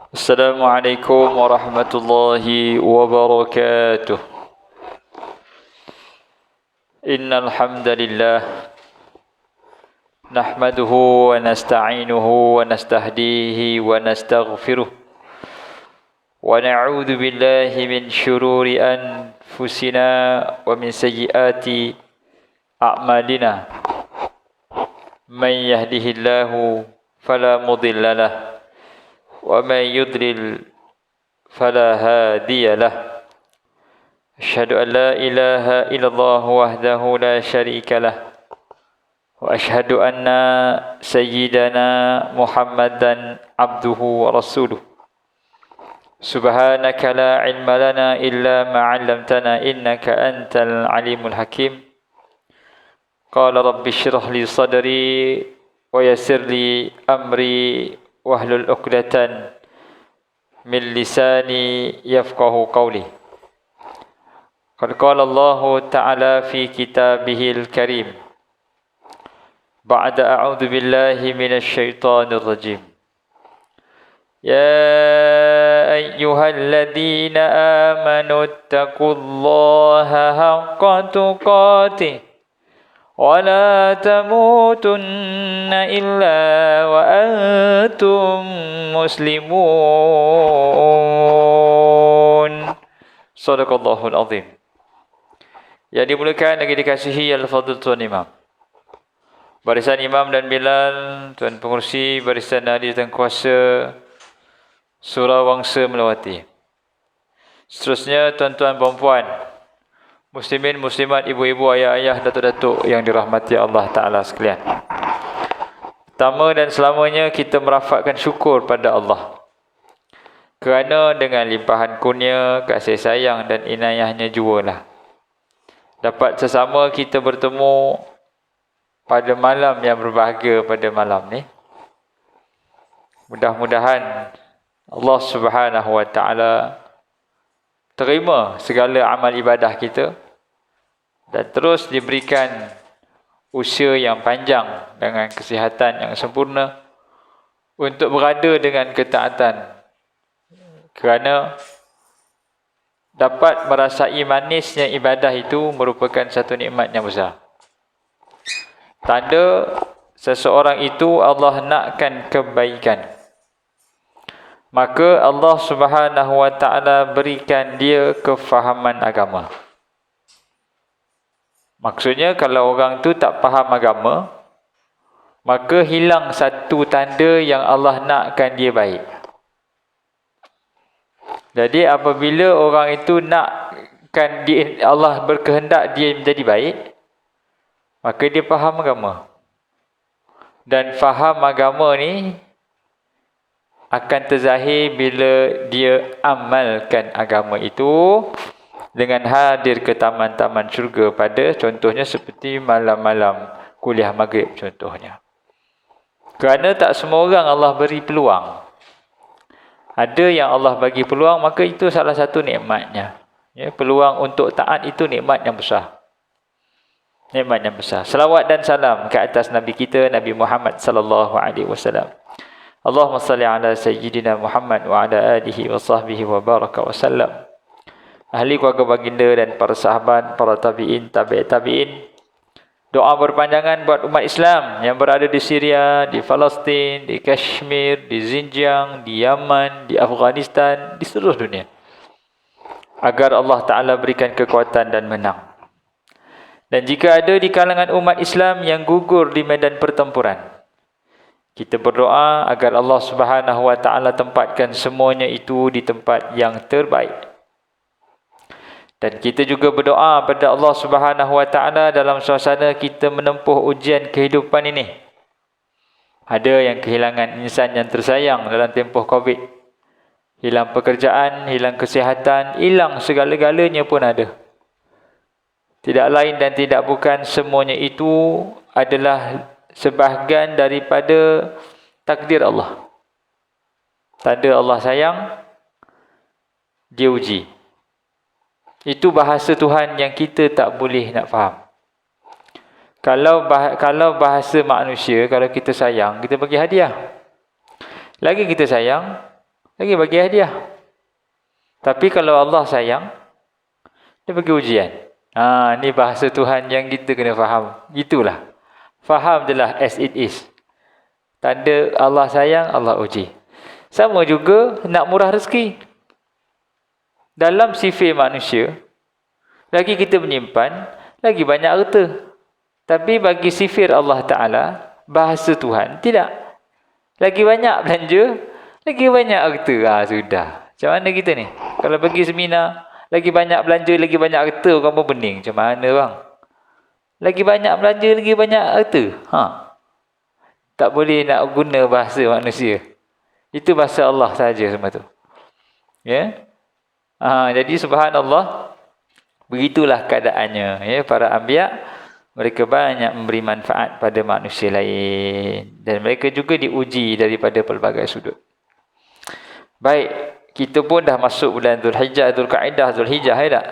Assalamualaikum warahmatullahi wabarakatuh. Innal hamdalillah nahmaduhu wa nasta'inuhu wa nastahdihi wa nastaghfiruh wa na'udzu billahi min syururi anfusina wa min sayyiati a'malina. Man yahdihillahu fala mudilla lahu ومن يضلل فلا هادي له أشهد أن لا إله إلا الله وحده لا شريك له وأشهد أن سيدنا محمدا عبده ورسوله سبحانك لا علم لنا إلا ما علمتنا إنك أنت العليم الحكيم قال رب اشرح لي صدري ويسر لي أمري wahlul uqdatan min lisani yafqahu qawli. Qad qala Allah Ta'ala fi kitabihil karim ba'da a'udzu billahi minasy syaithanir rajim. Ya ayyuhalladzina amanu taqullaha haqqa tuqatih ولا تموتن إلا وأنتم مسلمون. Sadaqallahul azim. Yang dimulakan lagi dikasihi Al-Fadhil Tuan Imam, barisan Imam dan Bilal, Tuan Pengerusi, barisan Ahli dan Kuasa Surau Wangsa Melawati. Seterusnya tuan-tuan perempuan, muslimin, muslimat, ibu-ibu, ayah-ayah, datuk-datuk yang dirahmati Allah Ta'ala sekalian. Pertama dan selamanya kita merafakkan syukur pada Allah kerana dengan limpahan kurnia, kasih sayang dan inayahnya jualah dapat sesama kita bertemu pada malam yang berbahagia pada malam ni. Mudah-mudahan Allah Subhanahu Wa Ta'ala terima segala amal ibadah kita dan terus diberikan usia yang panjang dengan kesihatan yang sempurna untuk berada dengan ketaatan, kerana dapat merasai manisnya ibadah itu merupakan satu nikmat yang besar. Tanda seseorang itu Allah nakkan kebaikan, maka Allah Subhanahu Wa Ta'ala berikan dia kefahaman agama. Maksudnya kalau orang tu tak faham agama, maka hilang satu tanda yang Allah nakkan dia baik. Jadi apabila orang itu nakkan dia, Allah berkehendak dia menjadi baik, maka dia faham agama. Dan faham agama ni akan terzahir bila dia amalkan agama itu dengan hadir ke taman-taman syurga pada contohnya seperti malam-malam kuliah maghrib contohnya. Kerana tak semua orang Allah beri peluang. Ada yang Allah bagi peluang, maka itu salah satu nikmatnya. Ya, peluang untuk taat itu nikmat yang besar. Nikmat yang besar. Selawat dan salam ke atas Nabi kita, Nabi Muhammad sallallahu alaihi wasallam. Allahumma salli ala sayyidina Muhammad wa ala alihi wa sahbihi wa baraka wa sallam. Ahli keluarga baginda dan para sahabat, para tabi'in, tabi'in. Doa berpanjangan buat umat Islam yang berada di Syria, di Palestin, di Kashmir, di Xinjiang, di Yaman, di Afghanistan, di seluruh dunia, agar Allah Ta'ala berikan kekuatan dan menang. Dan jika ada di kalangan umat Islam yang gugur di medan pertempuran, kita berdoa agar Allah Subhanahu Wa Ta'ala tempatkan semuanya itu di tempat yang terbaik. Dan kita juga berdoa pada Allah Subhanahu Wa Ta'ala dalam suasana kita menempuh ujian kehidupan ini. Ada yang kehilangan insan yang tersayang dalam tempoh Covid. Hilang pekerjaan, hilang kesihatan, hilang segala-galanya pun ada. Tidak lain dan tidak bukan, semuanya itu adalah sebahagian daripada takdir Allah. Tanda Allah sayang, dia uji. Itu bahasa Tuhan yang kita tak boleh nak faham. Kalau bahasa manusia, kalau kita sayang, kita bagi hadiah. lagi kita sayang, lagi bagi hadiah. Tapi kalau Allah sayang, dia bagi ujian. Ni bahasa Tuhan yang kita kena faham. Itulah. Faham je lah as it is. Tanda Allah sayang, Allah uji. Sama juga nak murah rezeki. Dalam sifir manusia, lagi kita menyimpan, lagi banyak harta. Tapi bagi sifir Allah Ta'ala, bahasa Tuhan, tidak. Lagi banyak belanja, lagi banyak harta. Sudah. Macam mana kita ni? Kalau pergi seminar, lagi banyak belanja, lagi banyak harta, orang pun pening. Macam mana bang? Lagi banyak belanja, lagi banyak harta. Tak boleh nak guna bahasa manusia. Itu bahasa Allah saja semua tu. Ya. Jadi subhanallah, begitulah keadaannya. Ya, para anbiya, mereka banyak memberi manfaat pada manusia lain. Dan mereka juga diuji daripada pelbagai sudut. Baik. Kita pun dah masuk bulan Zulhijjah, Zulkaidah, Zulhijjah, ya tak?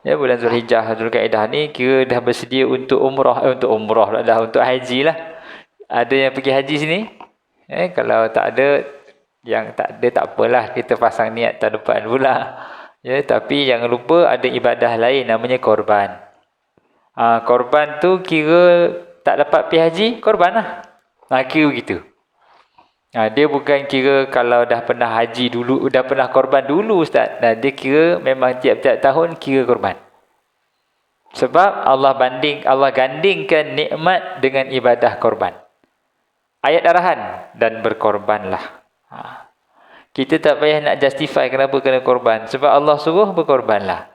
Ya, bulan Zulhijjah, Zulkaidah ni kira dah bersedia untuk umrah, untuk haji lah. Ada yang pergi haji sini? Kalau tak ada, yang tak ada tak apalah, kita pasang niat tahun depan pula. Ya, tapi jangan lupa ada ibadah lain namanya korban. Korban tu kira tak dapat pergi haji, korban lah. Kira begitu. Dia bukan kira kalau dah pernah haji dulu, dah pernah korban dulu Ustaz. Dia kira memang tiap-tiap tahun kira korban. Sebab Allah gandingkan nikmat dengan ibadah korban. Ayat arahan, dan berkorbanlah. Kita tak payah nak justify kenapa kena korban. Sebab Allah suruh, berkorbanlah.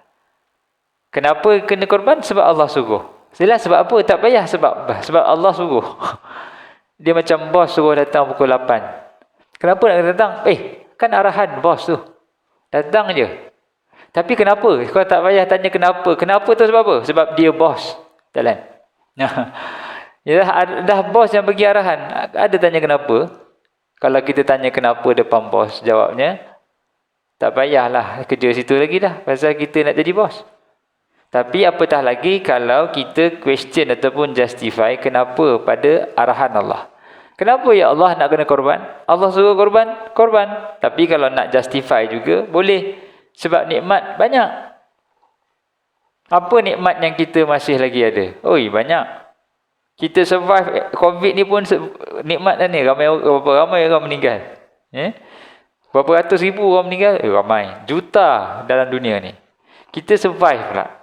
Kenapa kena korban? Sebab Allah suruh. Sebab apa? Tak payah sebab Allah suruh. Dia macam bos suruh datang pukul 8. Kenapa nak datang? Kan arahan bos tu. Datang je. Tapi kenapa? Kau tak payah tanya kenapa. Kenapa tu sebab apa? Sebab dia bos. Jalan. Dah bos yang bagi arahan. Ada tanya kenapa? Kalau kita tanya kenapa depan bos, jawabnya, tak payahlah kerja situ lagi dah. Pasal kita nak jadi bos. Tapi apatah lagi kalau kita question ataupun justify kenapa pada arahan Allah. Kenapa ya Allah nak kena korban? Allah suruh korban, korban. Tapi kalau nak justify juga, boleh. Sebab nikmat banyak. Apa nikmat yang kita masih lagi ada? Banyak. Kita survive COVID ni pun nikmat dah ni. Berapa ramai orang meninggal. Berapa ratus ribu orang meninggal? Ramai. Juta dalam dunia ni. Kita survive pula.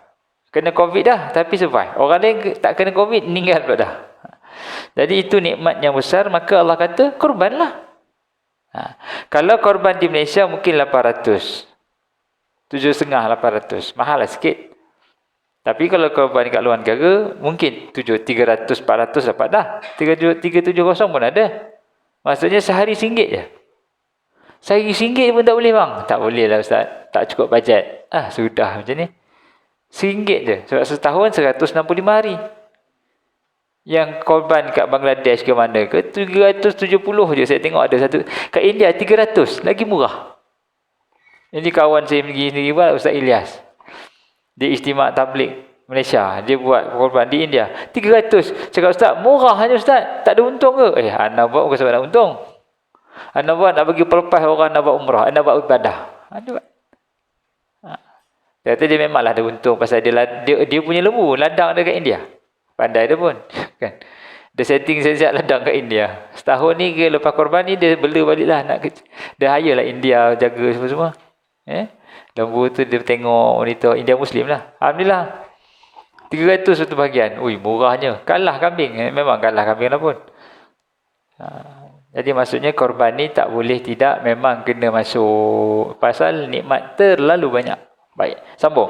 Kena COVID dah, tapi survive. Orang lain tak kena COVID, meninggal pula dah. Jadi itu nikmat yang besar, maka Allah kata, korbanlah. Kalau korban di Malaysia mungkin 800. 7,500, 800. Mahal lah sikit. Tapi kalau korban kat luar negara, mungkin 300, 400 dapat dah. 370 pun ada. Maksudnya sehari RM1 je. Sehari RM1 pun tak boleh bang. Tak boleh lah Ustaz. Tak cukup bajet. Sudah macam ni. RM1 je. Sebab setahun 165 hari. Yang korban kat Bangladesh ke mana ke, 370 je saya tengok ada satu. Kat India 300, lagi murah. Ini kawan saya sendiri buat, Ustaz Ilyas. Dia Istimak Tabligh Malaysia. Dia buat korban di India. 300. Cakap Ustaz, murah hanya Ustaz. Tak ada untung ke? Anda buat bukan sebab nak untung. Anda buat nak bagi pelepas orang nak buat umrah. Anda buat ibadah. Anda buat. Dia kata dia memanglah ada untung pasal dia punya lembu ladang dekat India. Pandai dia pun. Kan? Dia setting siap-siap ladang kat India. Setahun ni ke lepas korban ni dia bela baliklah dia hire lah India jaga semua-semua. Lembu tu dia tengok monitor India Muslim lah. Alhamdulillah. 300 satu bahagian. Murahnya. Kalah kambing. Memang kalah kambing lah pun. Jadi maksudnya korban ni tak boleh tidak, memang kena masuk. Pasal nikmat terlalu banyak. Baik, sambung.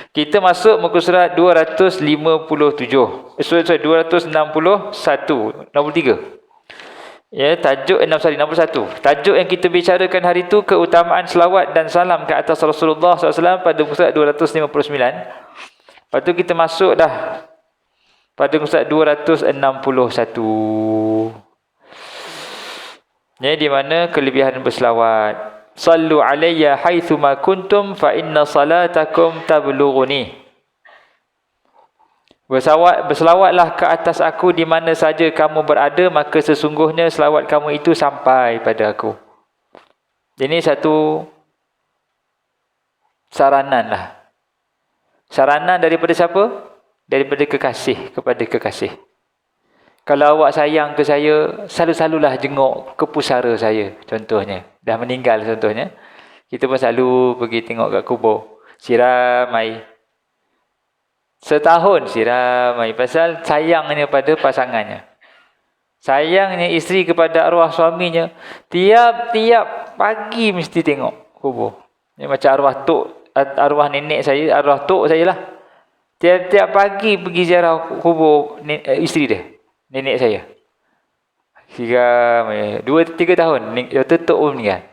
Kita masuk muka surat 257. 261, 63. Ya, tajuk 61. Tajuk yang kita bicarakan hari itu, keutamaan selawat dan salam ke atas Rasulullah SAW pada muka surat 259. Lepas tu kita masuk dah pada muka surat 261. Ya, di mana kelebihan berselawat. Sallu alayya haitsuma kuntum fa inna salatakum tablughuni. Berselawatlah ke atas aku di mana saja kamu berada, maka sesungguhnya selawat kamu itu sampai pada aku. Ini satu saranan lah. Saranan daripada siapa? Daripada kekasih kepada kekasih. Kalau awak sayang ke saya, selalu-selalulah jenguk ke pusara saya, contohnya. Dah meninggal contohnya. Kita pun selalu pergi tengok kat kubur. Siram air. Setahun siram air. Pasal sayangnya pada pasangannya. Sayangnya isteri kepada arwah suaminya. Tiap-tiap pagi mesti tengok kubur. Ini macam arwah nenek saya, arwah tok saya lah. Tiap-tiap pagi pergi ziarah kubur isteri dia. Nenek saya. Siram air. 2-3 tahun. Tok pun meninggal.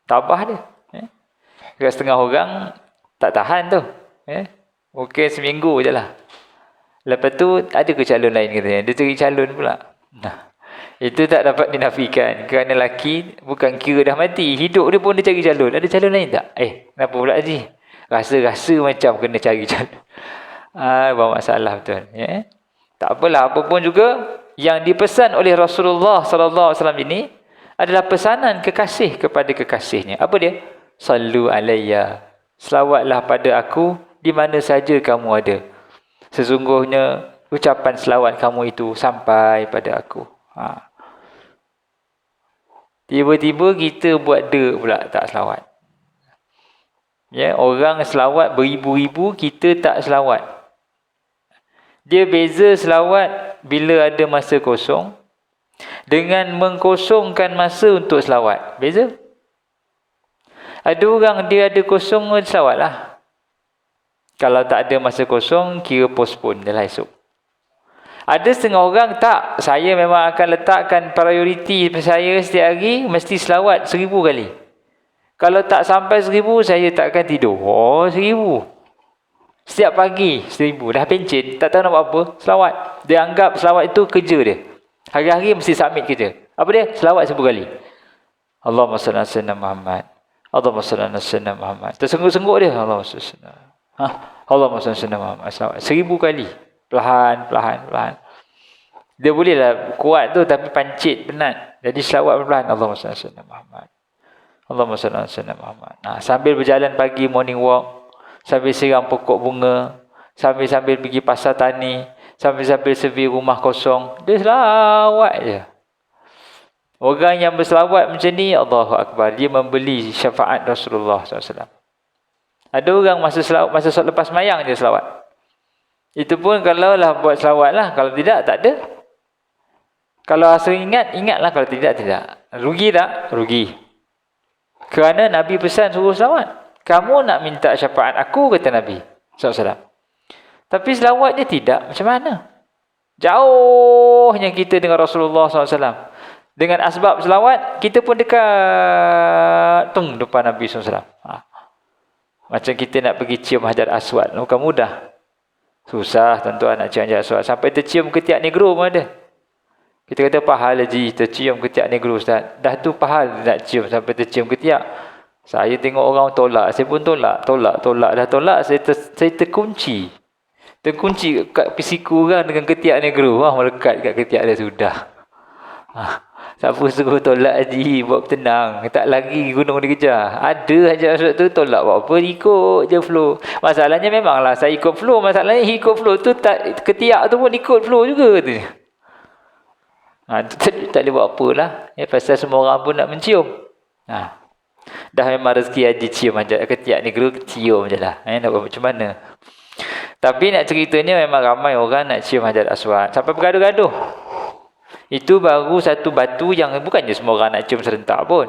Tabah dia. Setengah orang tak tahan tu. Mungkin seminggu je lah. Lepas tu ada ke calon lain katanya. Dia cari calon pula. Nah, itu tak dapat dinafikan. Kerana lelaki bukan kira dah mati. Hidup dia pun dia cari calon. Ada calon lain tak? Kenapa pula Haji? Rasa-rasa macam kena cari calon. Bermasalah betul. Tak apalah. Apapun juga yang dipesan oleh Rasulullah SAW ini adalah pesanan kekasih kepada kekasihnya. Apa dia? Sallu alayya. Selawatlah pada aku di mana saja kamu ada. Sesungguhnya ucapan selawat kamu itu sampai pada aku. Tiba-tiba kita buat pula tak selawat. Orang selawat beribu-ribu, kita tak selawat. Dia beza selawat bila ada masa kosong dengan mengkosongkan masa untuk selawat. Beza? Ada orang dia ada kosong, selawat lah. Kalau tak ada masa kosong, kira postpone je lah esok. Ada setengah orang tak. Saya memang akan letakkan prioriti saya setiap hari, mesti selawat 1000 kali. Kalau tak sampai 1000, saya tak akan tidur. 1000. Setiap pagi 1000. Dah pencen, tak tahu nak buat apa, selawat. Dia anggap selawat itu kerja dia. Hari-hari mesti submit kerja. Apa dia? Selawat 1000 kali. Allahumma salli ala sayyidina Muhammad. Allahumma salli ala sayyidina Muhammad. Tersengguk-sengguk dia. Allahumma salli ala sayyidina Allahumma salli ala sayyidina Muhammad. 1000 kali. Perlahan. Dia bolehlah kuat tu tapi pancit, penat. Jadi selawat perlahan. Allahumma salli ala sayyidina Muhammad. Allahumma salli ala sayyidina Muhammad. Sambil berjalan pagi, morning walk, sambil siram pokok bunga, sambil pergi pasar tani, sambil servis rumah kosong, dia selawat je. Orang yang berselawat macam ni, Allahu Akbar, dia membeli syafaat Rasulullah SAW. Ada orang masa lepas mayang dia selawat. Itu pun kalau lah buat selawat lah. Kalau tidak, tak ada. Kalau rasa ingatlah. Kalau tidak, tidak. Rugi tak? Rugi. Kerana Nabi pesan suruh selawat. Kamu nak minta syafaat aku, kata Nabi SAW. Tapi selawat dia tidak. Macam mana? Jauhnya kita dengan Rasulullah SAW. Dengan asbab selawat, kita pun dekat depan Nabi SAW. Macam kita nak pergi cium Hajar Aswad. Bukan mudah. Susah tuan-tuan nak cium Hajar Aswad. Sampai tercium ketiak negro pun ada. Kita kata pahal Haji, tercium ketiak negro Ustaz. Dah tu pahal nak cium sampai tercium ketiak. Saya tengok orang tolak. Saya pun tolak. Dah tolak, saya terkunci. Terkunci kat pisiku orang dengan ketiak negro. Melekat kat ketiak dia sudah. Siapa suruh tolak Haji, buat tenang. Tak lagi gunung dikejar. Ada Haji Aswad tu tolak buat apa, ikut je flow. Masalahnya memanglah saya ikut flow. Masalahnya ikut flow tu tak, ketiak tu pun ikut flow juga tu. Tak boleh buat apalah. Pasal semua orang pun nak mencium. Dah memang rezeki Haji cium Haji ketiak negro, cium je lah. Nak buat macam mana. Tapi nak ceritanya memang ramai orang nak cium Hajar Aswad. Sampai bergaduh-gaduh. Itu baru satu batu yang bukannya semua orang nak cium serentak pun.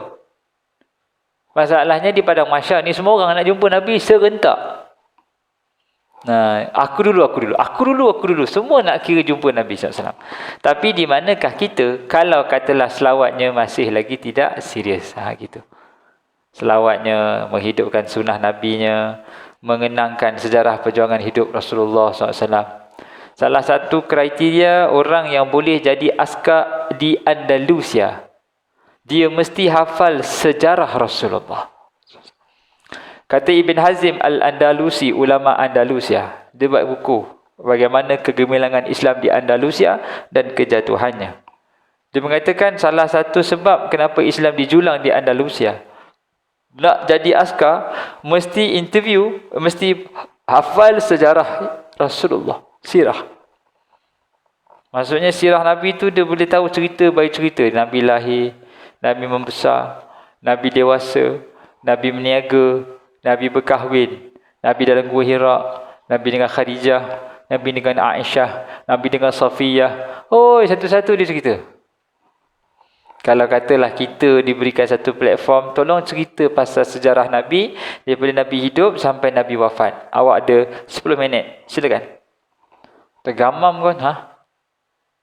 Masalahnya di padang mahsyar ni semua orang nak jumpa Nabi serentak. Aku dulu. Semua nak kira jumpa Nabi SAW. Tapi di manakah kita kalau katalah selawatnya masih lagi tidak serius. Gitu. Selawatnya menghidupkan sunnah Nabinya, mengenangkan sejarah perjuangan hidup Rasulullah SAW. Salah satu kriteria orang yang boleh jadi askar di Andalusia, dia mesti hafal sejarah Rasulullah. Kata Ibn Hazm Al-Andalusi, ulama Andalusia, dia buat buku bagaimana kegemilangan Islam di Andalusia dan kejatuhannya. Dia mengatakan salah satu sebab kenapa Islam dijulang di Andalusia, Nak jadi askar, mesti interview, mesti hafal sejarah Rasulullah, sirah. Maksudnya sirah Nabi tu dia boleh tahu cerita baik cerita. Nabi lahir, Nabi membesar, Nabi dewasa, Nabi meniaga, Nabi berkahwin, Nabi dalam Gua Hira, Nabi dengan Khadijah, Nabi dengan Aisyah, Nabi dengan Safiyah. Oh, satu-satu dia cerita. Kalau katalah kita diberikan satu platform, tolong cerita pasal sejarah Nabi daripada Nabi hidup sampai Nabi wafat. Awak ada 10 minit. Silakan. Tergamam kan?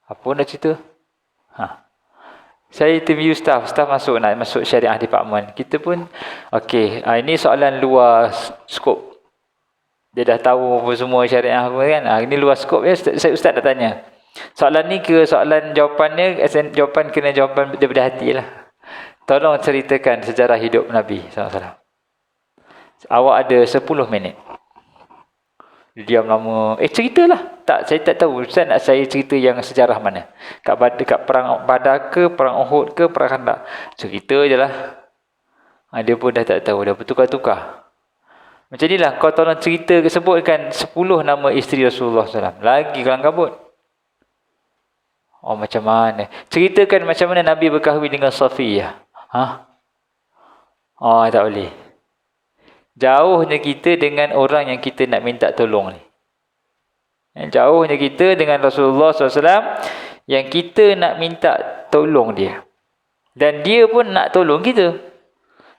Apa nak cerita? Saya interview staff nak masuk syariah department. Kita pun, okey, ini soalan luar skop. Dia dah tahu apa semua syariah apa kan. Ini luar skop ya. Ustaz dah tanya. Soalan ni ke soalan jawapannya, jawapan kena jawapan daripada hati lah. Tolong ceritakan sejarah hidup Nabi SAW. Awak ada 10 minit. Diam lama. Ceritalah. Tak, saya tak tahu. Ustaz nak saya cerita yang sejarah mana. Kat perang Badar ke, perang Uhud ke, perang Khandaq. Cerita je lah. Dia pun dah tak tahu. Dah bertukar-tukar. Macam inilah. Kau tolong cerita, sebutkan 10 nama isteri Rasulullah SAW. Lagi kelang kabut. Macam mana? Ceritakan macam mana Nabi berkahwin dengan Safiyah. Tak boleh. Jauhnya kita dengan orang yang kita nak minta tolong ni. Jauhnya kita dengan Rasulullah SAW yang kita nak minta tolong dia. Dan dia pun nak tolong kita.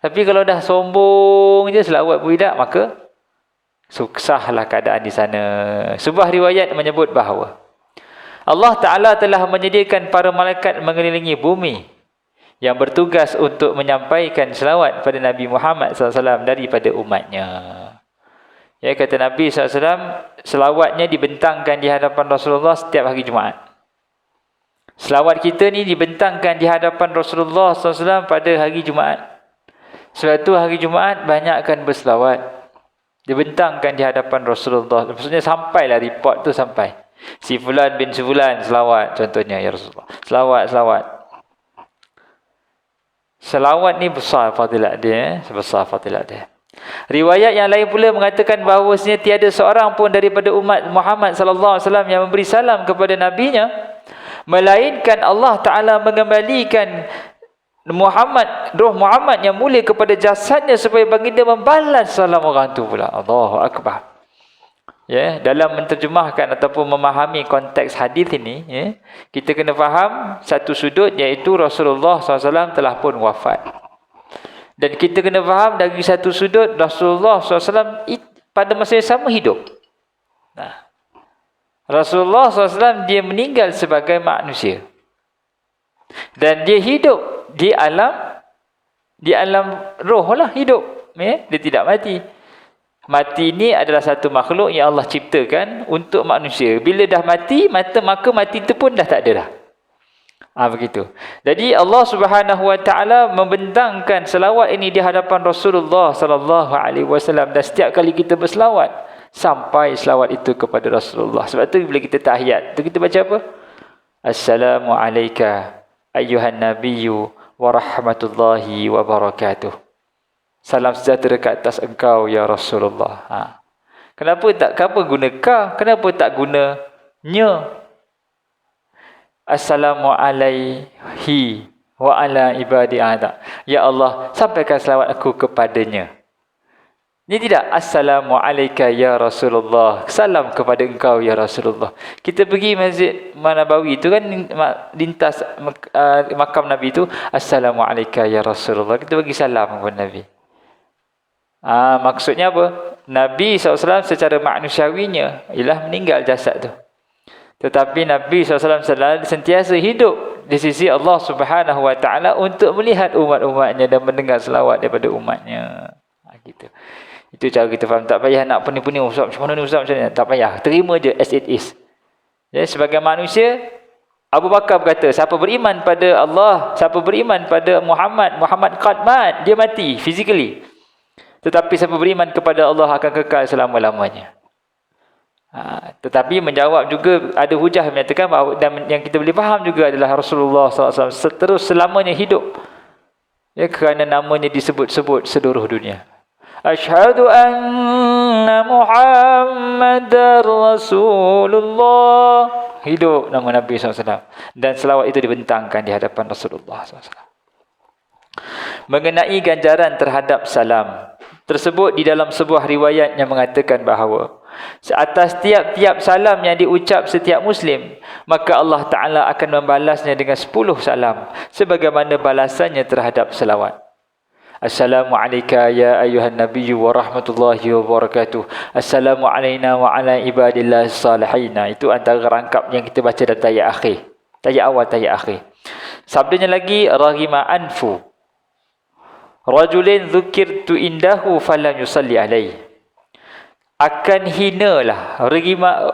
Tapi kalau dah sombong je selawat buidak, maka susahlah keadaan di sana. Sebuah riwayat menyebut bahawa Allah Ta'ala telah menyediakan para malaikat mengelilingi bumi yang bertugas untuk menyampaikan selawat pada Nabi Muhammad SAW daripada umatnya. Ya, kata Nabi SAW, selawatnya dibentangkan di hadapan Rasulullah setiap hari Jumaat. Selawat kita ni dibentangkan di hadapan Rasulullah SAW pada hari Jumaat. Sebab tu hari Jumaat banyakkan berselawat. Dibentangkan di hadapan Rasulullah. Maksudnya sampailah report tu sampai. Si fulan bin si fulan selawat contohnya, ya Rasulullah. Selawat. Selawat ni besar fadilat dia, sebesar fadilat dia. Riwayat yang lain pula mengatakan bahawasanya tiada seorang pun daripada umat Muhammad sallallahu alaihi wasallam yang memberi salam kepada nabinya melainkan Allah Taala mengembalikan roh Muhammad yang mulia kepada jasadnya supaya baginda membalas salam orang tu pula. Allahu akbar. Ya, dalam menterjemahkan ataupun memahami konteks hadis ini, kita kena faham satu sudut, iaitu Rasulullah SAW telah pun wafat. Dan kita kena faham dari satu sudut, Rasulullah SAW pada masa yang sama hidup. Rasulullah SAW dia meninggal sebagai manusia. Dan dia hidup di alam roh lah hidup. Dia tidak mati. Mati ini adalah satu makhluk yang Allah ciptakan untuk manusia. Bila dah mati, maka mati itu pun dah tak ada dah. Begitu. Jadi Allah Subhanahu Wa Taala membentangkan selawat ini di hadapan Rasulullah sallallahu alaihi wasallam, dan setiap kali kita berselawat sampai selawat itu kepada Rasulullah. Sebab tu bila kita tahiyat, tu kita baca apa? Assalamu alayka ayyuhan nabiyyu wa rahmatullahi wa barakatuh. Salam sejahtera ke atas engkau ya Rasulullah. Kenapa guna ka? Kenapa tak guna nya? Assalamu alaihi wa ala ibadi ada. Ya Allah, sampaikan selawat aku kepadanya. Ini tidak Assalamu alayka ya Rasulullah. Salam kepada engkau ya Rasulullah. Kita pergi Masjid Nabawi itu kan, lintas makam Nabi itu, Assalamu alayka ya Rasulullah. Kita bagi salam kepada Nabi. Maksudnya apa? Nabi SAW secara manusiawinya ialah meninggal jasad tu. Tetapi Nabi SAW sentiasa hidup di sisi Allah Subhanahu Wa Taala untuk melihat umat-umatnya dan mendengar selawat daripada umatnya. Gitu. Itu cara kita faham. Tak payah nak pening-pening, Ustaz macam mana ni, Ustaz macam ni. Tak payah. Terima je as it is. Ya, sebagai manusia, Abu Bakar berkata, siapa beriman pada Allah, siapa beriman pada Muhammad qad mat, dia mati physically. Tetapi siapa beriman kepada Allah akan kekal selama-lamanya. Tetapi menjawab juga ada hujah yang menyatakan bahawa, dan yang kita boleh faham juga adalah Rasulullah SAW terus selamanya hidup. Ya, kerana namanya disebut-sebut seluruh dunia. Asyhadu anna Muhammadar Rasulullah. Hidup nama Nabi SAW. Dan selawat itu dibentangkan di hadapan Rasulullah SAW. Mengenai ganjaran terhadap salam tersebut di dalam sebuah riwayat yang mengatakan bahawa atas tiap-tiap salam yang diucap setiap Muslim, maka Allah Ta'ala akan membalasnya dengan 10 salam sebagaimana balasannya terhadap selawat. Assalamualaikum ya ayuhan nabiyyu wa rahmatullahi wa barakatuh. Assalamu alaina wa ala ibadillah salihin. Itu antara rangkap yang kita baca dalam tayat akhir. Tayat awal, tayat akhir. Sabdanya lagi, raghima anfu rajulin dzukirtu indahu falam yusalli alaihi. Akan hinalah.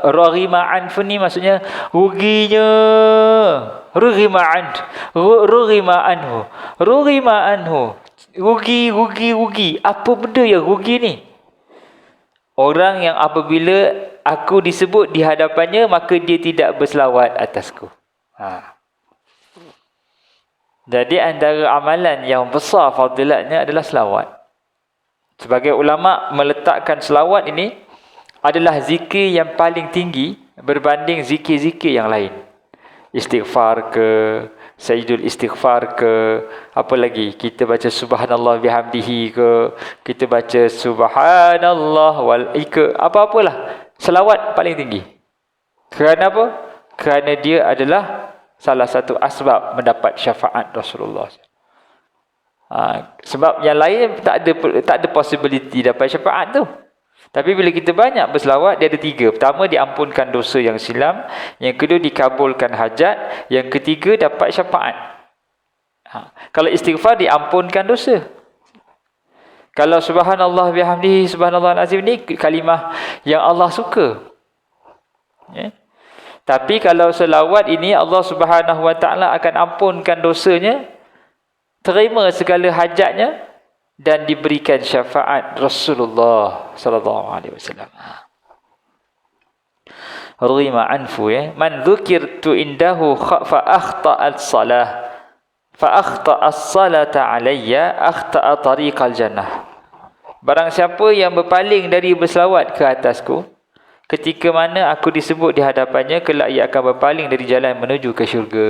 Raghima anfu ni maksudnya ruginya. Raghima anhu. Rugi. Apa benda yang rugi ni? Orang yang apabila aku disebut di hadapannya, maka dia tidak berselawat atasku. Jadi antara amalan yang besar fadilatnya adalah selawat. Sebagai ulama meletakkan selawat ini adalah zikir yang paling tinggi berbanding zikir-zikir yang lain. Istighfar ke, sayyidul istighfar ke, apa lagi? Kita baca subhanallah bihamdihi ke, kita baca subhanallah wal ke, apa-apalah. Selawat paling tinggi. Kerana apa? Kerana dia adalah salah satu asbab mendapat syafaat Rasulullah. Sebab yang lain tak ada possibility dapat syafaat tu. Tapi bila kita banyak berselawat, dia ada 3. Pertama, diampunkan dosa yang silam. Yang kedua, dikabulkan hajat. Yang ketiga, dapat syafaat. Kalau istighfar, diampunkan dosa. Kalau subhanallah bihamdihi subhanallah al-azim ni kalimah yang Allah suka. Ya. Tapi kalau selawat ini, Allah Subhanahu Wa Taala akan ampunkan dosanya, terima segala hajatnya, dan diberikan syafaat Rasulullah sallallahu alaihi wasallam. Rima anfu, ya. Man dzukirtu indahu fa akhta'at salah fa akhta'a as-salata alayya akhta'a tariqal jannah. Barang siapa yang berpaling dari berselawat ke atasku ketika mana aku disebut di hadapannya, kelak ia akan berpaling dari jalan menuju ke syurga.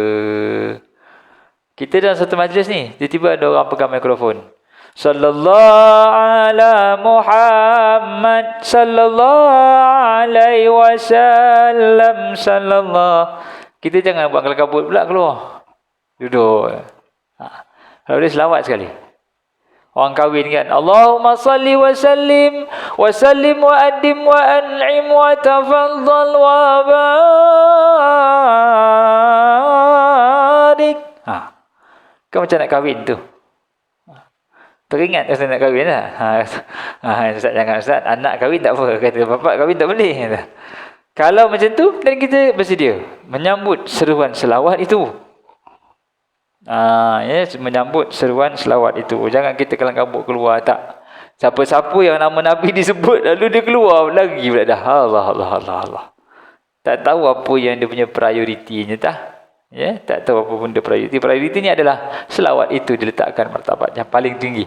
Kita dalam satu majlis ni, tiba-tiba ada orang pegang mikrofon. Sallallahu ala Muhammad sallallahu alaihi wasallam sallallahu. Kita jangan buat kelakabut pula keluar. Duduk. Lalu dia selawat sekali. Orang kahwin kan, Allahumma salli wa sallim wa addim wa an'im wa tafaddal wa barik. Kau macam nak kahwin tu. Teringat Ustaz nak kahwin lah. Ustaz jangan Ustaz, anak kahwin tak apa. Kata bapak kahwin tak boleh. Kalau macam tu, dan kita bersedia menyambut seruan selawat itu. Ya, menyambut seruan selawat itu. Jangan kita kelang kabut keluar, tak. Siapa-siapa yang nama Nabi disebut, lalu dia keluar lagi pula dah. Allah. Tak tahu apa yang dia punya prioritinya, tak. Ya, tak tahu apa benda prioriti. Prioriti ni adalah selawat itu diletakkan martabat yang paling tinggi.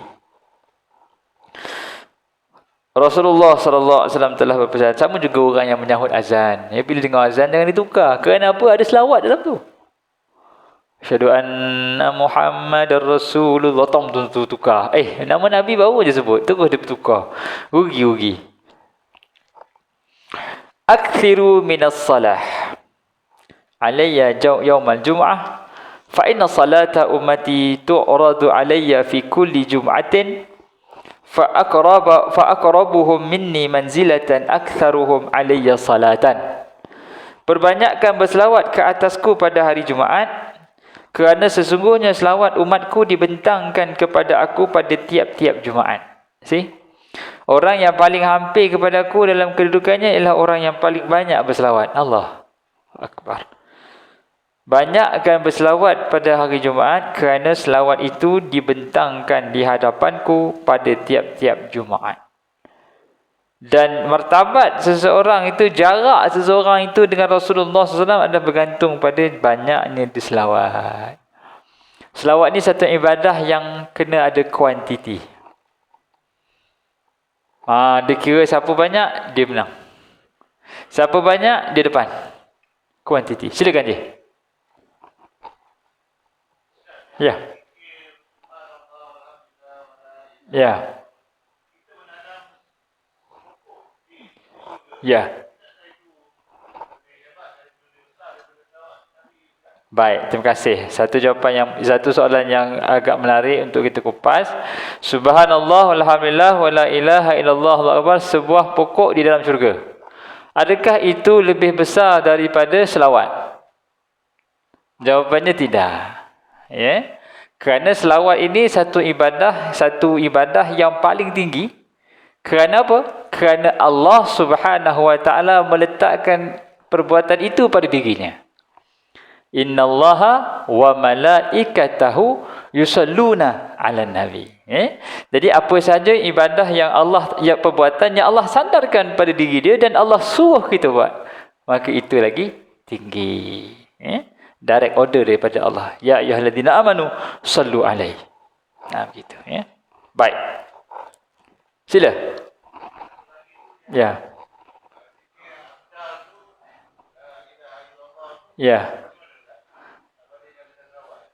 Rasulullah sallallahu alaihi wasallam telah berpesan, sama juga orang yang menyahut azan. Ya, bila dengar azan jangan ditukar. Kerana apa? Ada selawat dalam tu. Asyhadu anna Muhammadar Rasulullah, tu tukar. Nama Nabi baru je sebut, terus dia bertukar. Rugi. Akthiru minas salah alayya yawmal jum'ah fa inna salata ummati tu'radu alayya fi kulli jum'atin fa aqrabuhum minni manzilatan aktharuhum alayya salatan. Perbanyakkan berselawat ke atasku pada hari Jumaat, kerana sesungguhnya selawat umatku dibentangkan kepada aku pada tiap-tiap Jumaat. Orang yang paling hampir kepada aku dalam kedudukannya ialah orang yang paling banyak berselawat. Allah Akbar. Banyakkan berselawat pada hari Jumaat, kerana selawat itu dibentangkan di hadapanku pada tiap-tiap Jumaat. Dan martabat seseorang itu, jarak seseorang itu dengan Rasulullah SAW adalah bergantung pada banyaknya diselawat. Selawat ni satu ibadah yang kena ada kuantiti. Dia kira siapa banyak, dia menang. Siapa banyak, dia depan. Kuantiti. Silakan je. Ya. Ya. Ya. Baik, terima kasih. Satu soalan yang agak menarik untuk kita kupas. Subhanallah walhamdulillah wala ilaha illallah Allahu akbar, sebuah pokok di dalam syurga. Adakah itu lebih besar daripada selawat? Jawapannya tidak. Ya. Kerana selawat ini satu ibadah yang paling tinggi. Kerana apa? Kerana Allah Subhanahu wa taala meletakkan perbuatan itu pada dirinya. Innallaha wa malaikatahu yusalluna 'alan nabi. Jadi apa saja ibadah yang perbuatan yang Allah sandarkan pada diri dia dan Allah suruh kita buat, maka itu lagi tinggi. Direct order daripada Allah. Ya ayyuhalladzina amanu sallu 'alaihi. Begitu ya. Baik. Sila. Ya. Ya.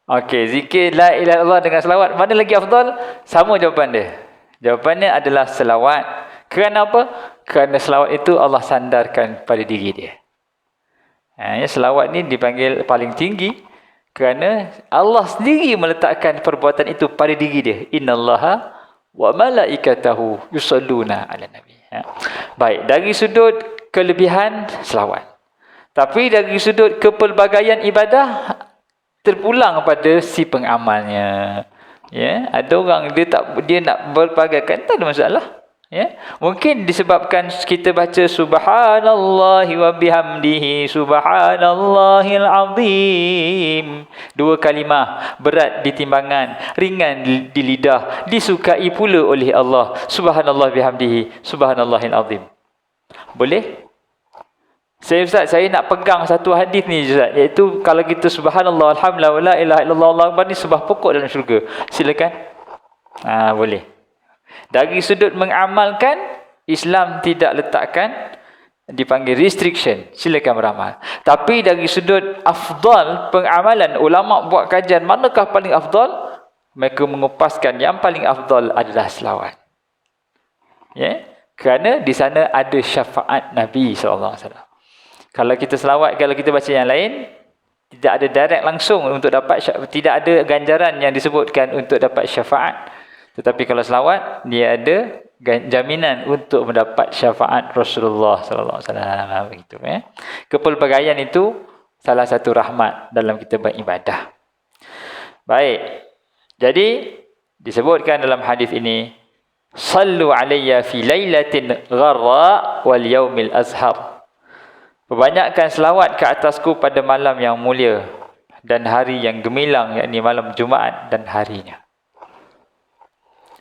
Okey, zikir la ilaha illallah dengan selawat, mana lagi afdal? Sama jawapan dia. Jawapannya adalah selawat. Kerana apa? Kerana selawat itu Allah sandarkan pada diri dia. Selawat ni dipanggil paling tinggi kerana Allah sendiri meletakkan perbuatan itu pada diri dia. Innallaha wa malaikatahu yusalluna 'alan nabi. Baik, dari sudut kelebihan selawat. Tapi dari sudut kepelbagaian ibadah, terpulang pada si pengamalnya. Ya, ada orang dia nak berpelbagaikan, tak ada masalah. Ya, mungkin disebabkan kita baca subhanallahi wa bihamdihi subhanallahil azim. Dua kalimah, berat di timbangan, ringan di lidah, disukai pula oleh Allah. Subhanallah bihamdihi subhanallahil azim. Boleh? Ustaz, saya nak pegang satu hadis ni Ustaz, iaitu kalau kita subhanallah alhamdulillah wala ilaha illallah Allahu akbar ni sebuah pokok dalam syurga. Silakan. Boleh. Dari sudut mengamalkan, Islam tidak letakkan, dipanggil restriction. Silakan beramal. Tapi dari sudut afdal pengamalan, ulama buat kajian manakah paling afdal? Mereka mengupaskan yang paling afdal adalah selawat. Ya? Kerana di sana ada syafaat Nabi SAW. Kalau kita selawat, kalau kita baca yang lain, tidak ada direct langsung untuk dapat, tidak ada ganjaran yang disebutkan untuk dapat syafaat. Tetapi kalau selawat, dia ada jaminan untuk mendapat syafaat Rasulullah SAW. Begitu, ya. Kepelbagaian itu salah satu rahmat dalam kita beribadah. Baik. Jadi disebutkan dalam hadis ini, sallu alayya fi lailatin gharra wal yaumil azhar. Perbanyakkan selawat ke atasku pada malam yang mulia dan hari yang gemilang, yakni malam Jumaat dan harinya.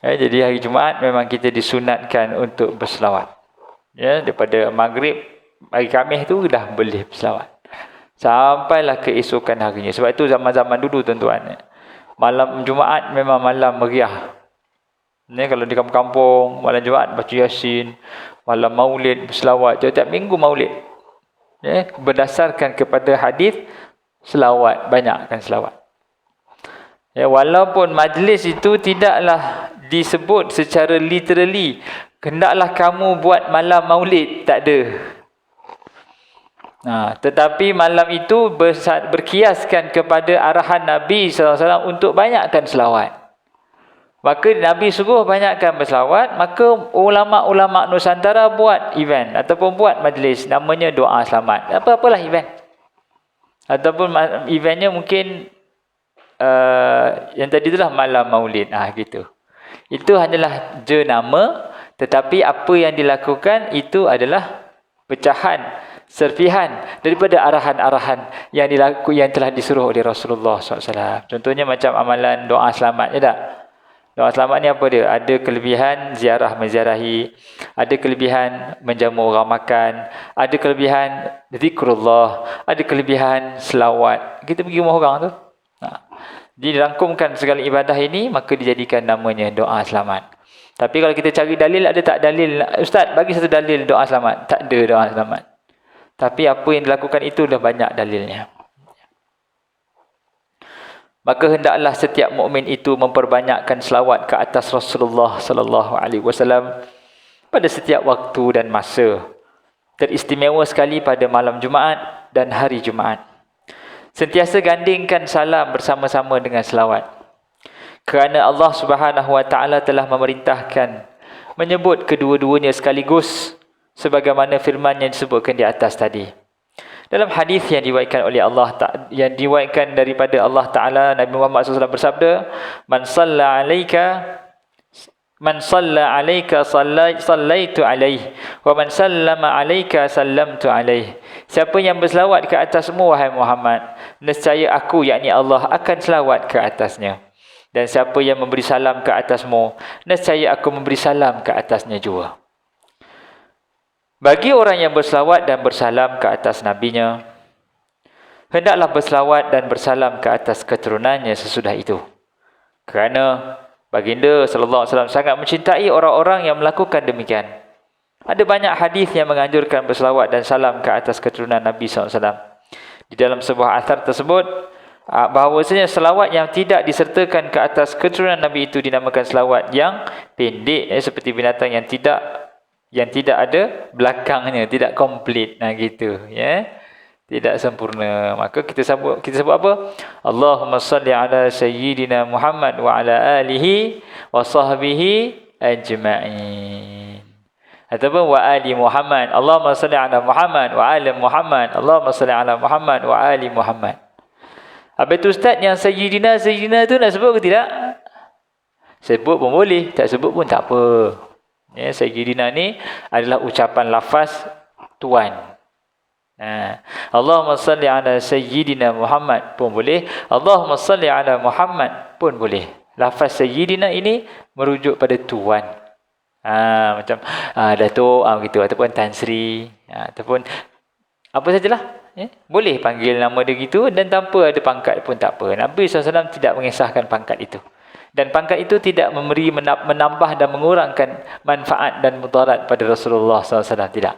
Jadi hari Jumaat memang kita disunatkan untuk berselawat. Ya, daripada maghrib hari Khamis tu dah boleh berselawat. Sampailah keesokan harinya. Sebab itu zaman-zaman dulu tuan-tuan, malam Jumaat memang malam meriah. Kalau di kampung-kampung malam Jumaat baca Yasin, malam Maulid berselawat, tiap minggu Maulid. Ya, berdasarkan kepada hadis selawat, banyakkan selawat. Ya, walaupun majlis itu tidaklah disebut secara literally, hendaklah kamu buat malam Maulid, tak ada. Tetapi malam itu berkiaskan kepada arahan Nabi SAW untuk banyakkan selawat. Maka Nabi suruh banyakkan berselawat, maka ulama-ulama Nusantara buat event ataupun buat majlis, namanya doa selamat. Apa-apalah event. Ataupun eventnya mungkin yang tadi itulah malam Maulid. Gitu. Itu hanyalah jenama, tetapi apa yang dilakukan itu adalah pecahan, serpihan daripada arahan-arahan yang telah disuruh oleh Rasulullah SAW. Contohnya macam amalan doa selamat, ya tak? Doa selamat ni apa dia? Ada kelebihan ziarah menziarahi, ada kelebihan menjamu orang makan, ada kelebihan zikrullah, ada kelebihan selawat. Kita pergi rumah orang tu. dirangkumkan segala ibadah ini, maka dijadikan namanya doa selamat. Tapi kalau kita cari dalil, ada tak dalil? Ustaz, bagi satu dalil doa selamat. Tak ada doa selamat. Tapi apa yang dilakukan itu dah banyak dalilnya. Maka hendaklah setiap mukmin itu memperbanyakkan selawat ke atas Rasulullah sallallahu alaihi wasallam pada setiap waktu dan masa. Teristimewa sekali pada malam Jumaat dan hari Jumaat. Sentiasa gandingkan salam bersama-sama dengan selawat. Kerana Allah Subhanahu wa taala telah memerintahkan menyebut kedua-duanya sekaligus sebagaimana firman yang disebutkan di atas tadi. Dalam hadis yang diriwayatkan oleh yang diriwayatkan daripada Allah Taala, Nabi Muhammad SAW bersabda, Man salla alayka sallaitu alaihi wa man sallama alayka sallamtu alaihi. Siapa yang berselawat ke atasmu wahai Muhammad, nescaya aku, yakni Allah, akan selawat ke atasnya. Dan siapa yang memberi salam ke atasmu, nescaya aku memberi salam ke atasnya juga. Bagi orang yang berselawat dan bersalam ke atas nabinya, hendaklah berselawat dan bersalam ke atas keturunannya sesudah itu. Kerana baginda sallallahu alaihi wasallam sangat mencintai orang-orang yang melakukan demikian. Ada banyak hadis yang menganjurkan berselawat dan salam ke atas keturunan Nabi sallallahu alaihi wasallam. Di dalam sebuah athar tersebut, bahawasanya selawat yang tidak disertakan ke atas keturunan Nabi itu dinamakan selawat yang pendek, seperti binatang yang tidak ada belakangnya, tidak komplit, gitu, tidak sempurna. Maka kita sebut apa? Allahumma salli ala sayyidina Muhammad wa ala alihi wa sahbihi ajma'in. Ataupun wa ali Muhammad. Allahumma salli ala Muhammad wa ali Muhammad. Allahumma salli ala Muhammad wa ali Muhammad. Habis tu Ustaz, yang sayyidina tu nak sebut ke tidak? Sebut pun boleh, tak sebut pun tak apa. Sayyidina ni adalah ucapan lafaz tuan. Allahumma salli ala sayyidina Muhammad pun boleh. Allahumma salli ala Muhammad pun boleh. Lafaz sayyidina ini merujuk pada tuan. Macam Datuk gitu, ataupun Tan Sri, ataupun apa sajalah. Boleh panggil nama dia gitu, dan tanpa ada pangkat pun tak apa. Nabi SAW tidak mengisahkan pangkat itu. Dan pangkat itu tidak memberi, menambah dan mengurangkan manfaat dan mudarat pada Rasulullah SAW. Tidak.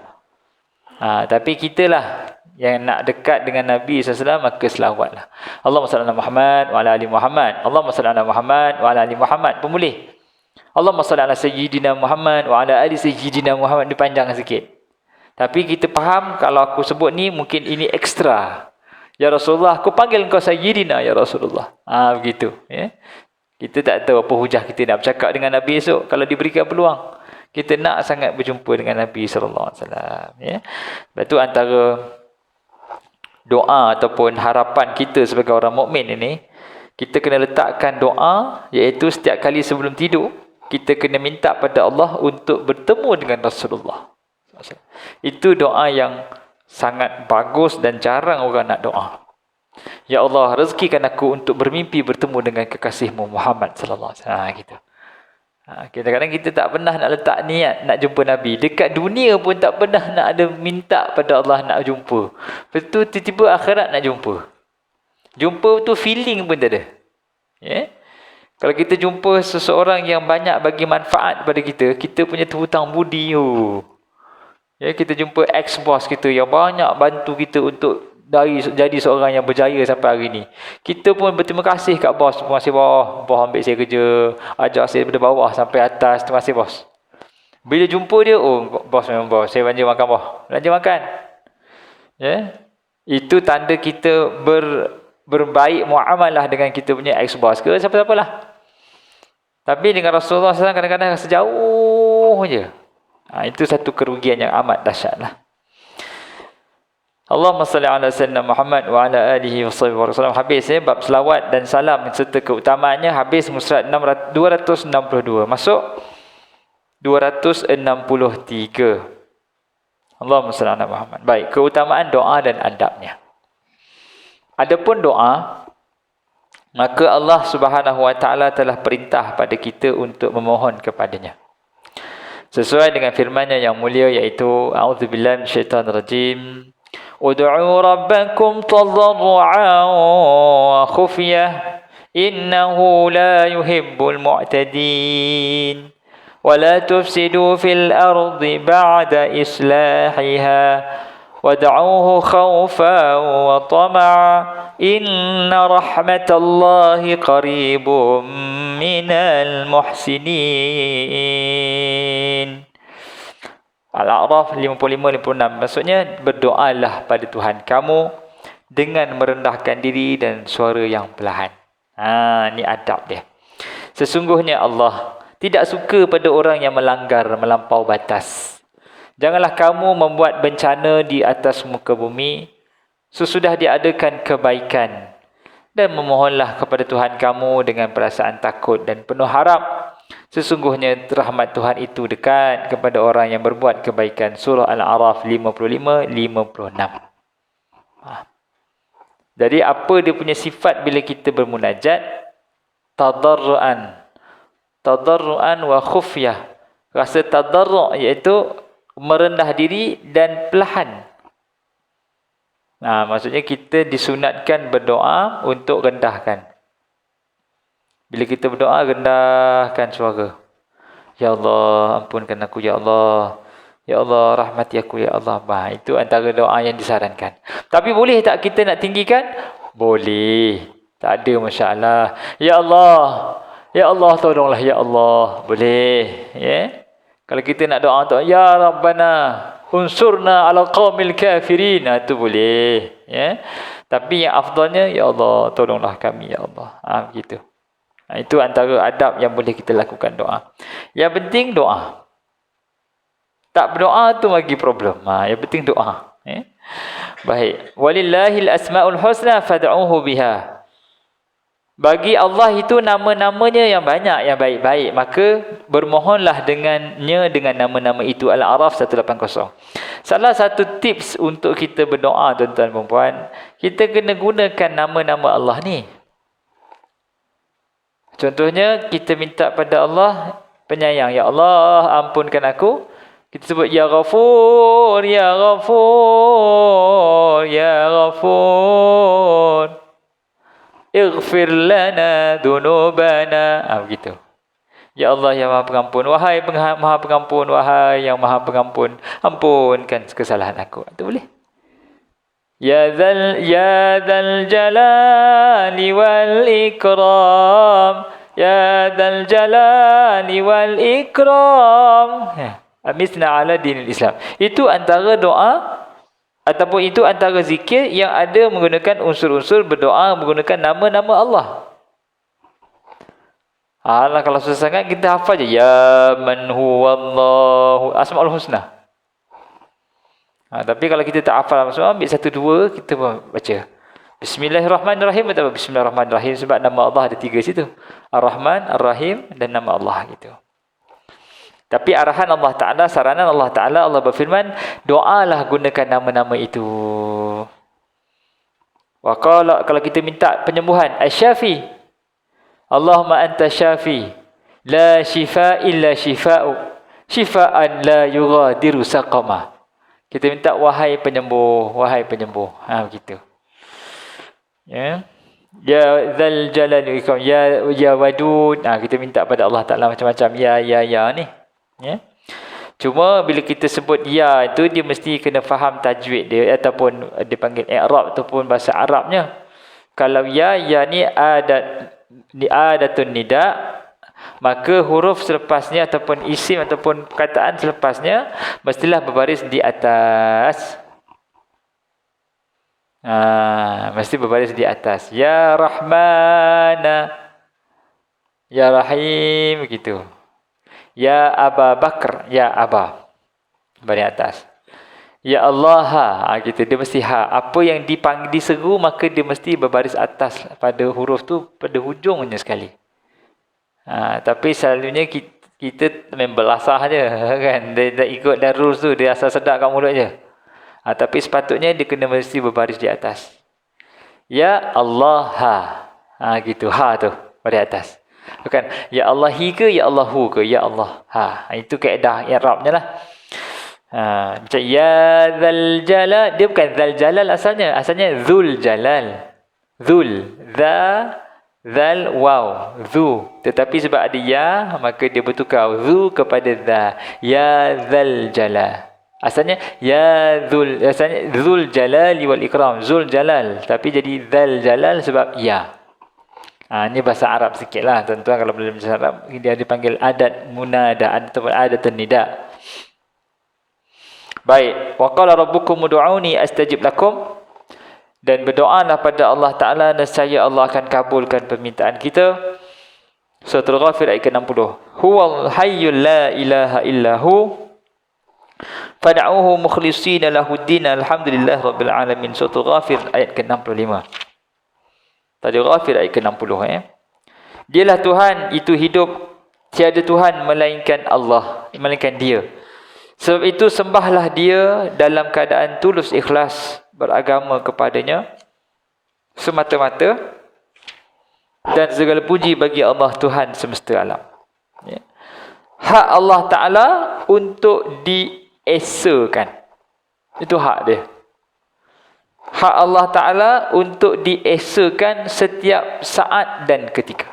Tapi kitalah yang nak dekat dengan Nabi SAW, maka selawatlah. Allahumma salli ala Muhammad wa ala ali Muhammad. Allahumma salli ala Muhammad wa ala ali Muhammad pun boleh. Allahumma salli ala sayyidina Muhammad wa ala ali sayyidina Muhammad. Dia panjang sikit. Tapi kita faham, kalau aku sebut ni mungkin ini ekstra. Ya Rasulullah, aku panggil engkau sayyidina ya Rasulullah. Begitu, Kita tak tahu apa hujah kita nak bercakap dengan Nabi esok kalau diberikan peluang. Kita nak sangat berjumpa dengan Nabi sallallahu alaihi wasallam, Lepas tu antara doa ataupun harapan kita sebagai orang mukmin ini, kita kena letakkan doa, iaitu setiap kali sebelum tidur kita kena minta pada Allah untuk bertemu dengan Rasulullah. Itu doa yang sangat bagus dan jarang orang nak doa. Ya Allah, rezekikan aku untuk bermimpi bertemu dengan kekasihmu Muhammad sallallahu alaihi wasallam, gitu. Kadang-kadang kita tak pernah nak letak niat nak jumpa Nabi. Dekat dunia pun tak pernah nak ada minta pada Allah nak jumpa. Lepas tu tiba-tiba akhirat nak jumpa. Jumpa tu feeling pun tak ada. Kalau kita jumpa seseorang yang banyak bagi manfaat pada kita, kita punya terhutang budi. Kita jumpa ex-boss kita yang banyak bantu kita untuk jadi seorang yang berjaya sampai hari ni. Kita pun berterima kasih kat bos. Terima kasih bos. Bos ambil saya kerja, ajar saya daripada bawah sampai atas. Terima kasih bos. Bila jumpa dia, bos memang bos. Saya belanja makan bos. Belanja makan. Itu tanda kita berbaik muamalah dengan kita punya ex-boss ke siapa-siapalah. Tapi dengan Rasulullah SAW kadang-kadang sejauh je. Itu satu kerugian yang amat dahsyat lah. Allahumma salli ala sayyidina Muhammad wa ala alihi wa sahbihi wa sallam. Habis bab selawat dan salam serta keutamaannya, habis musyrat 262. Masuk 263. Allahumma salli ala Muhammad. Baik, keutamaan doa dan adabnya. Adapun doa, maka Allah Subhanahu wa taala telah perintah pada kita untuk memohon kepadanya. Sesuai dengan firman-Nya yang mulia, iaitu a'udzubillahi minasyaitanirrajim. Ud'u rabbakum tadarru'an wa khufyah innahu la yuhibbul mu'tadin wa la tufsidu fil ardi ba'da islahiha wad'uuhu khawfan wa tama'a inna rahmatallahi qaribum minal muhsinin. Al-A'raf 55-56. Maksudnya, berdoalah pada Tuhan kamu dengan merendahkan diri dan suara yang perlahan. Ni adab dia. Sesungguhnya Allah tidak suka pada orang yang melanggar, melampau batas. Janganlah kamu membuat bencana di atas muka bumi sesudah diadakan kebaikan. Dan memohonlah kepada Tuhan kamu dengan perasaan takut dan penuh harap. Sesungguhnya rahmat Tuhan itu dekat kepada orang yang berbuat kebaikan. Surah Al-A'raf 55-56. Jadi apa dia punya sifat bila kita bermunajat? Tadarru'an wa khufyah. Rasa tadarru' iaitu merendah diri dan perlahan. Maksudnya kita disunatkan berdoa untuk rendahkan. Bila kita berdoa, rendahkan suara. Ya Allah, ampunkan aku, Ya Allah. Ya Allah, rahmati aku, Ya Allah. Itu antara doa yang disarankan. Tapi boleh tak kita nak tinggikan? Boleh. Tak ada masalah. Ya Allah. Ya Allah, tolonglah, Ya Allah. Boleh. Ya? Kalau kita nak doa untuk, Ya Rabbana, unsurna ala qawmil kafirin. Itu boleh. Ya? Tapi yang afdalnya, Ya Allah, tolonglah kami, Ya Allah. Begitu. Itu antara adab yang boleh kita lakukan doa. Yang penting doa. Tak berdoa tu lagi problem. Yang penting doa. Baik. Walillahil asmaul husna fad'uhu biha. Bagi Allah itu nama-namanya yang banyak, yang baik-baik. Maka bermohonlah dengannya dengan nama-nama itu. Al-A'raf 180. Salah satu tips untuk kita berdoa, tuan-tuan dan puan, kita kena gunakan nama-nama Allah ni. Contohnya, kita minta pada Allah penyayang. Ya Allah, ampunkan aku. Kita sebut, Ya Ghafur, Ya Ghafur, Ya Ghafur. Ighfir lana dhunubana. Begitu. Ya Allah yang Maha Pengampun. Wahai Maha Pengampun, wahai yang Maha Pengampun, ampunkan kesalahan aku. Itu boleh. Ya Dzal Jalali wal Ikram. Ya Dzal Jalali wal Ikram. Amisna ala dinil Islam. Itu antara doa ataupun itu antara zikir yang ada menggunakan unsur-unsur berdoa menggunakan nama-nama Allah. Kalau susah sangat kita hafal je. Ya man huwallahu asmaul husna. Tapi kalau kita tak hafal semua, ambil satu dua kita baca. Bismillahirrahmanirrahim atau Bismillahirrahmanirrahim sebab nama Allah ada 3 situ. Ar-Rahman, Ar-Rahim dan nama Allah gitu. Tapi arahan Allah Ta'ala, saranan Allah Ta'ala, Allah berfirman, doalah gunakan nama-nama itu. Kalau kita minta penyembuhan, Asy-Syafi. Allahumma anta syafi. La shifa illa shifa'u. Shifa'an la yughadiru saqama. Kita minta, wahai penyembuh, wahai penyembuh. Begitu. Ya. Ya Dzal Jalali wal Ikram. Ya Wadud. Kita minta pada Allah Ta'ala macam-macam. Ya ni. Ya. Cuma bila kita sebut ya itu, dia mesti kena faham tajwid dia ataupun dipanggil i'rab ataupun bahasa Arabnya. Kalau ya ni adatun nida, maka huruf selepasnya ataupun isim ataupun perkataan selepasnya mestilah berbaris di atas. Mesti berbaris di atas. Ya Rahmana, Ya Rahim, begitu. Ya Aba Bakr, Ya Aba. Baris atas. Ya Allah, gitu. Dia mesti ha. Apa yang diseru, maka dia mesti berbaris atas pada huruf tu, pada hujungnya sekali. Tapi selalunya kita main belasah je, kan. Dia ikut darus tu, dia asal sedap kat mulut je. Tapi sepatutnya dia kena mesti berbaris di atas. Ya Allah, gitu. Ha tu, baris atas. Bukan Ya Allahi ke Ya Allahu ke, Ya Allah. Itu kaedah i'rabnya lah. Macam Ya Dzal Jalal, dia bukan Dzal Jalal asalnya. Asalnya Dzul Jalal. Zal, waw, zu. Tetapi sebab ada ya, maka dia bertukar zu kepada za. Ya zal jalal. Asalnya ya zul, asalnya zul jalali wal ikram, zul jalal, tapi jadi zal jalal sebab ya. Ini bahasa Arab sikitlah tuan-tuan. Kalau dalam bahasa Arab dia dipanggil adat munada ataupun adat nida. Baik, wa qala rabbukum ud'uni astajib lakum. Dan berdoalah pada Allah Ta'ala, nescaya Allah akan kabulkan permintaan kita. Surah Al-Ghafir ayat ke-60. Huwal hayyul la ilaha illahu fad'uhu mukhlishina lahuddin alhamdulillah rabbil alamin. Surah Al-Ghafir ayat ke-65. Tadi Ghafir ayat ke-60 Dialah Tuhan, itu hidup, tiada Tuhan melainkan Allah, melainkan Dia. Sebab itu sembahlah Dia dalam keadaan tulus ikhlas, beragama kepadanya semata-mata, dan segala puji bagi Allah Tuhan semesta alam. Hak Allah Ta'ala untuk diesakan. Itu hak dia. Hak Allah Ta'ala untuk diesakan setiap saat dan ketika.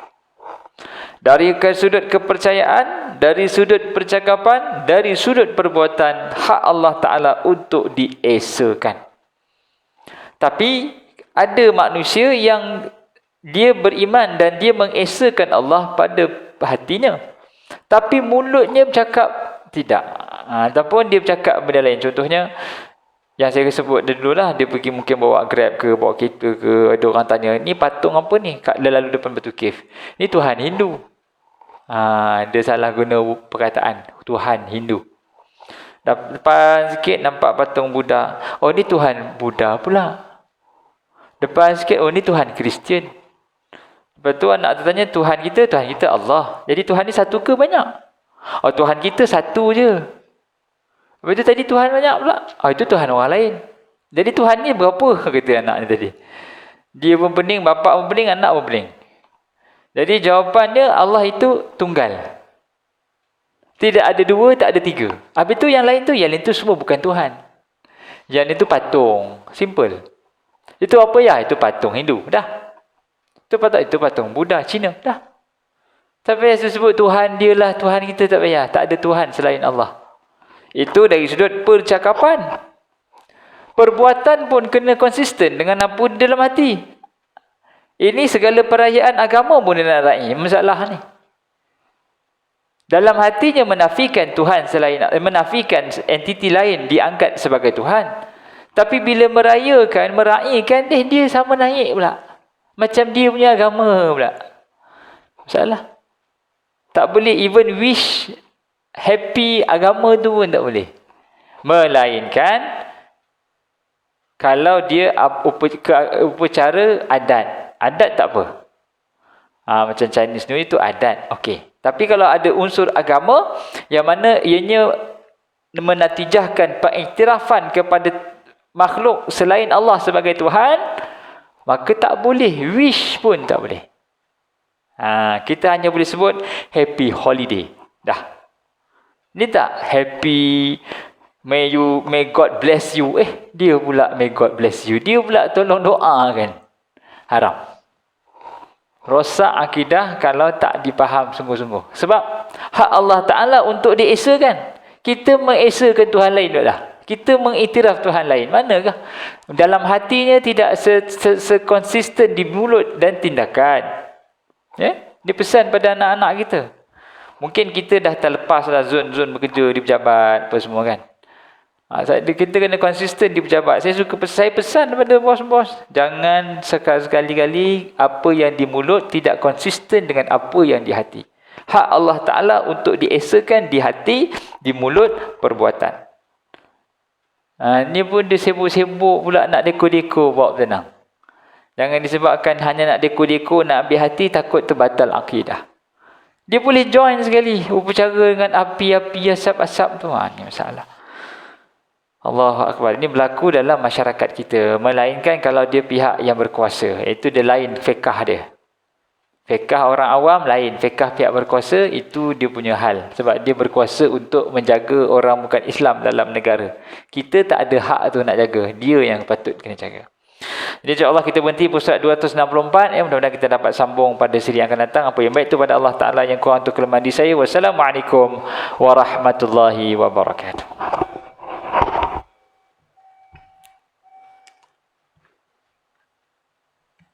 Dari sudut kepercayaan, dari sudut percakapan, dari sudut perbuatan, hak Allah Ta'ala untuk diesakan. Tapi ada manusia yang dia beriman dan dia mengesakan Allah pada hatinya, tapi mulutnya bercakap tidak. Ataupun dia bercakap benda lain. Contohnya yang saya sebut dulu lah, dia pergi mungkin bawa Grab ke, bawa kereta ke, ada orang tanya, ni patung apa ni kat lalu depan Batu Cave? Ni Tuhan Hindu. Dia salah guna perkataan Tuhan Hindu. Depan sikit nampak patung Buddha. Oh, ni Tuhan Buddha pula. Depan sikit, oh ni Tuhan Kristian. Lepas tu anak tu tanya, Tuhan kita Allah. Jadi Tuhan ni satu ke banyak? Oh, Tuhan kita satu je. Lepas tu tadi Tuhan banyak pula. Oh, itu Tuhan orang lain. Jadi Tuhan ni berapa? Kata anak ni tadi. Dia pun pening, bapa pun pening, anak pun pening. Jadi jawapannya, Allah itu tunggal. Tidak ada dua, tak ada tiga. Habis tu yang lain tu semua bukan Tuhan. Yang itu patung. Simple. Itu apa ya? Itu patung Hindu. Dah. Itu patung Buddha, Cina. Dah. Tak payah sebut Tuhan dialah Tuhan kita, tak payah. Tak ada Tuhan selain Allah. Itu dari sudut percakapan. Perbuatan pun kena konsisten dengan apa di dalam hati. Ini segala perayaan agama pun dia nak raih masalah ni. Dalam hatinya menafikan Tuhan selain, menafikan entiti lain diangkat sebagai Tuhan. Tapi bila meraihkan, dia sama naik pula. Macam dia punya agama pula. Masalah. Tak boleh even wish happy agama tu pun tak boleh. Melainkan kalau dia upacara adat. Adat tak apa. Macam Chinese New Year itu adat. Okey. Tapi kalau ada unsur agama yang mana ianya menatijahkan pengiktirafan kepada makhluk selain Allah sebagai Tuhan, maka tak boleh. Wish pun tak boleh. Kita hanya boleh sebut happy holiday. Dah. Ni tak happy may God bless you. Dia pula may God bless you. Dia pula tolong doakan. Haram. Rosak akidah kalau tak dipaham sungguh-sungguh. Sebab hak Allah Ta'ala untuk diesakan. Kita mengesakan Tuhan lain dah. Kita mengiktiraf Tuhan lain. Manakah? Dalam hatinya tidak sekonsisten di mulut dan tindakan. Dia pesan pada anak-anak kita. Mungkin kita dah terlepas lah zon-zon bekerja di pejabat apa semua kan. Kita kena konsisten di pejabat. Saya pesan kepada bos-bos, jangan sekali-kali apa yang di mulut tidak konsisten dengan apa yang di hati. Hak Allah Ta'ala untuk diesakan di hati, di mulut, perbuatan. Ni pun dia sibuk-sibuk pula nak deko-deko bawa tenang. Jangan disebabkan hanya nak deko-deko, nak ambil hati, takut terbatal akidah. Dia boleh join sekali upacara dengan api-api, asap-asap tu. Ni masalah. Allahu Akbar. Ini berlaku dalam masyarakat kita. Melainkan kalau dia pihak yang berkuasa. Itu dia lain fiqah dia. Fiqah orang awam lain. Fiqah pihak berkuasa itu dia punya hal. Sebab dia berkuasa untuk menjaga orang bukan Islam dalam negara. Kita tak ada hak tu nak jaga. Dia yang patut kena jaga. Jadi insya-Allah kita berhenti puasa 264. Mudah-mudahan kita dapat sambung pada siri yang akan datang. Apa yang baik itu pada Allah Taala, yang kurang itu kelemahan di saya. Wassalamualaikum warahmatullahi wabarakatuh.